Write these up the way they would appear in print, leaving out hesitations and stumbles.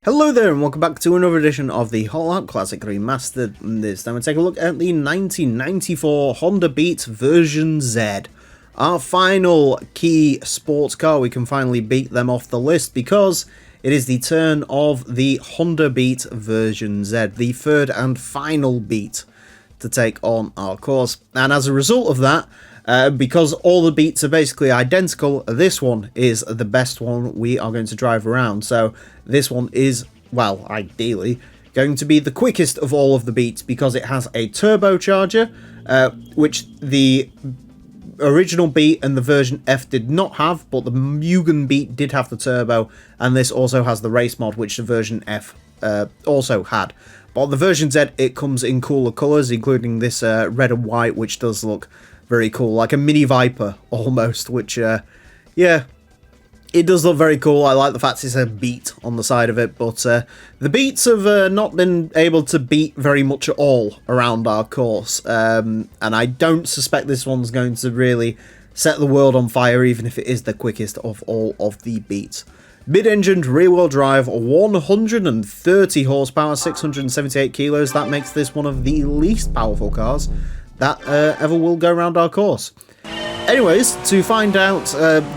Hello there and welcome back to another edition of the Hollout Classic Remastered. And this time we take a look at the 1994 Honda Beat version Z. Our final key sports car. We can finally beat them off the list because it is the turn of the Honda Beat version Z, the third and final Beat to take on our course. And as a result of that, because all the Beats are basically identical, this one is the best one we are going to drive around. So this one is, well, ideally, going to be the quickest of all of the Beats because it has a turbocharger, which the original Beat and the version F did not have, but the Mugen Beat did have the turbo, and this also has the race mod, which the version F also had. But on the version Z, it comes in cooler colours, including this red and white, which does look very cool, like a mini Viper almost, which, yeah, it does look very cool. I like the fact it's a Beat on the side of it, but the Beats have not been able to beat very much at all around our course, and I don't suspect this one's going to really set the world on fire, even if it is the quickest of all of the Beats. Mid-engined rear-wheel drive, 130 horsepower, 678 kilos. That makes this one of the least powerful cars that ever will go around our course. Anyways, to find out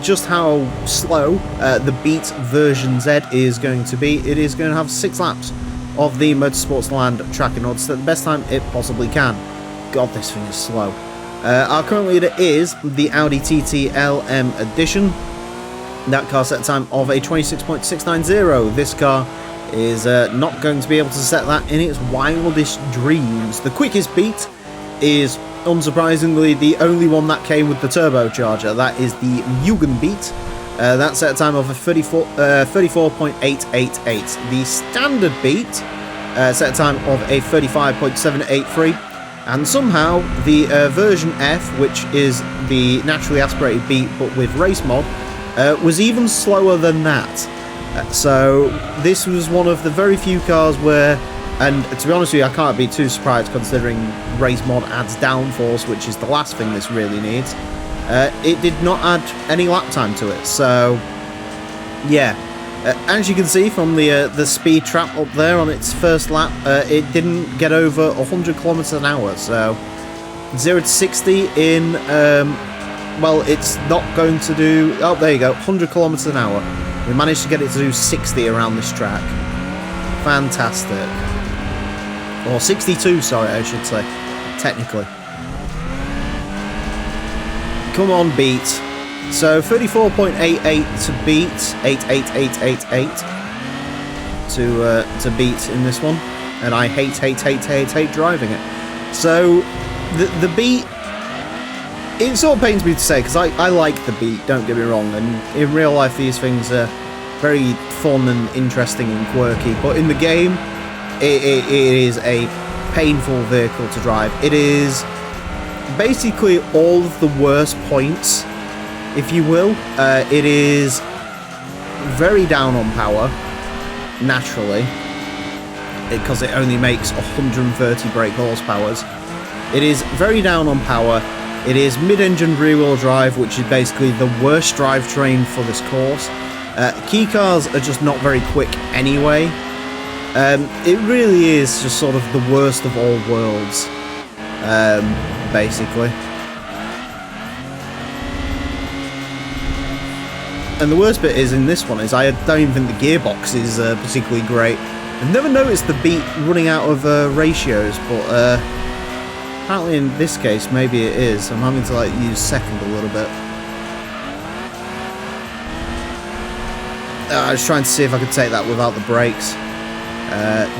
just how slow the Beat version Z is going to be, it is going to have 6 laps of the Motorsports Land track in order to set the best time it possibly can. God, this thing is slow. Our current leader is the Audi TT LM Edition. That car set a time of a 26.690. This car is not going to be able to set that in its wildest dreams. The quickest Beat is, unsurprisingly, the only one that came with the turbocharger. That is the Mugen Beat. That set a time of a 34.888. The standard Beat set a time of a 35.783. And somehow the version F, which is the naturally aspirated Beat but with race mod, was even slower than that. So this was one of the very few cars where, and to be honest with you, I can't be too surprised considering race mod adds downforce, which is the last thing this really needs. It did not add any lap time to it, so yeah. As you can see from the speed trap up there on its first lap, it didn't get over 100 kilometers an hour, so 0 to 60 in, well, it's not going to do, oh, there you go, 100 kilometers an hour. We managed to get it to do 60 around this track. Fantastic. Or 62, sorry, I should say, technically. Come on, Beat. So 34.88 to beat, 88888 to beat in this one, and I hate driving it. So the Beat, it sort of pains me to say because I like the Beat, don't get me wrong, and in real life these things are very fun and interesting and quirky, but in the game it is a painful vehicle to drive. It is basically all of the worst points, if you will. It is very down on power, naturally, because it only makes 130 brake horsepowers. It is very down on power. It is mid-engine rear-wheel drive, which is basically the worst drivetrain for this course. Key cars are just not very quick anyway. It really is just sort of the worst of all worlds, basically. And the worst bit is in this one is I don't even think the gearbox is particularly great. I've never noticed the Beat running out of ratios, but apparently in this case maybe it is. I'm having to like use second a little bit. I was trying to see if I could take that without the brakes.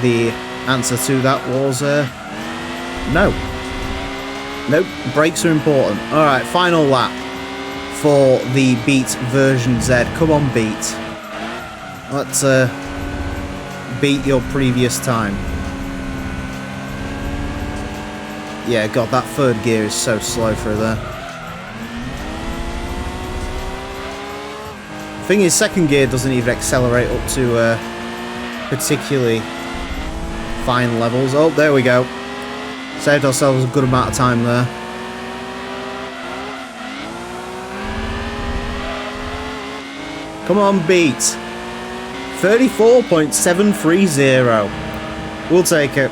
The answer to that was no. Nope, brakes are important. Alright, final lap for the Beat version Z. Come on, Beat. Let's beat your previous time. Yeah, God, that third gear is so slow through there. The thing is, second gear doesn't even accelerate up to particularly fine levels. Oh, there we go. Saved ourselves a good amount of time there. Come on, Beat. 34.730. We'll take it.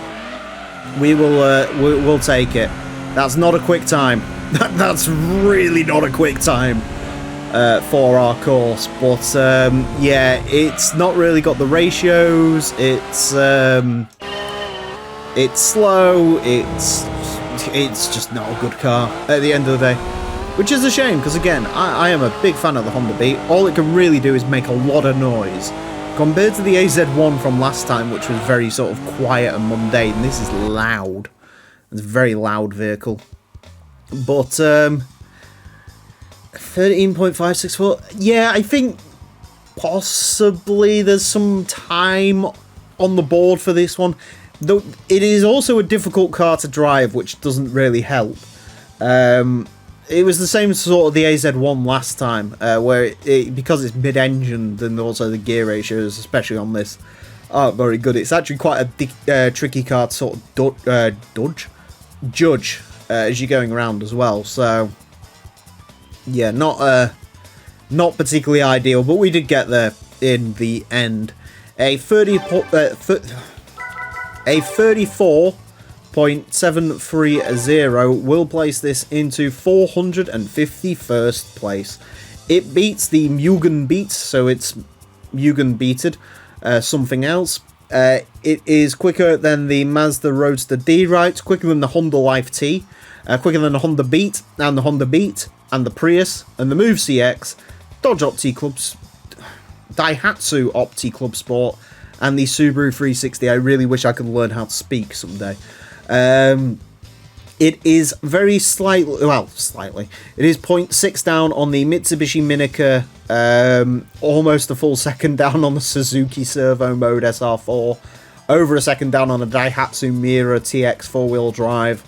We'll take it. That's not a quick time. That's really not a quick time for our course. But yeah, it's not really got the ratios. It's slow. It's just not a good car at the end of the day. Which is a shame, because again, I am a big fan of the Honda Beat. All it can really do is make a lot of noise. Compared to the AZ1 from last time, which was very sort of quiet and mundane, this is loud. It's a very loud vehicle. But 13.564, yeah, I think possibly there's some time on the board for this one. Though it is also a difficult car to drive, which doesn't really help. It was the same sort of the AZ1 last time, where because it's mid-engined and also the gear ratios, especially on this, aren't very good. It's actually quite a tricky car to sort of judge as you're going around as well. So yeah, not particularly ideal, but we did get there in the end. A 34.730 will place this into 451st place. It beats the Mugen Beat, so it's Mugen Beated, something else. It is quicker than the Mazda Roadster D-Right, quicker than the Honda Life T, quicker than the Honda Beat, and the Honda Beat, and the Prius, and the Move CX, Dodge Opti Clubs, Daihatsu Opti Club Sport, and the Subaru 360. I really wish I could learn how to speak someday. It is very slightly, it is 0.6 down on the Mitsubishi Minica, almost a full second down on the Suzuki Servo Mode SR4, over a second down on a Daihatsu Miura TX 4-wheel drive.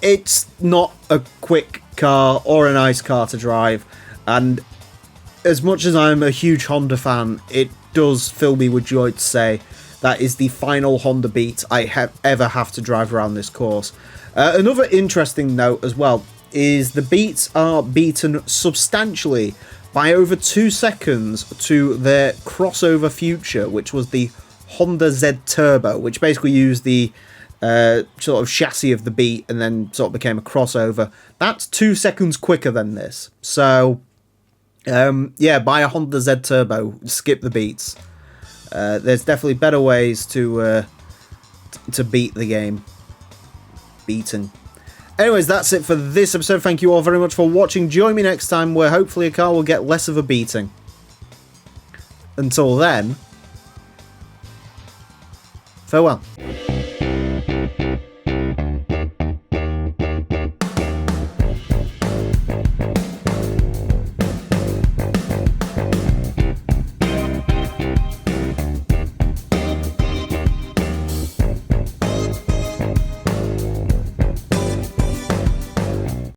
It's not a quick car or a nice car to drive, and as much as I'm a huge Honda fan, it does fill me with joy to say that is the final Honda Beat I ever have to drive around this course. Another interesting note as well is the Beats are beaten substantially by over 2 seconds to their crossover future, which was the Honda Z Turbo, which basically used the sort of chassis of the Beat and then sort of became a crossover. That's 2 seconds quicker than this. So yeah, buy a Honda Z Turbo, skip the Beats. There's definitely better ways to beat the game. Beaten. Anyways, that's it for this episode. Thank you all very much for watching. Join me next time where hopefully a car will get less of a beating. Until then, farewell.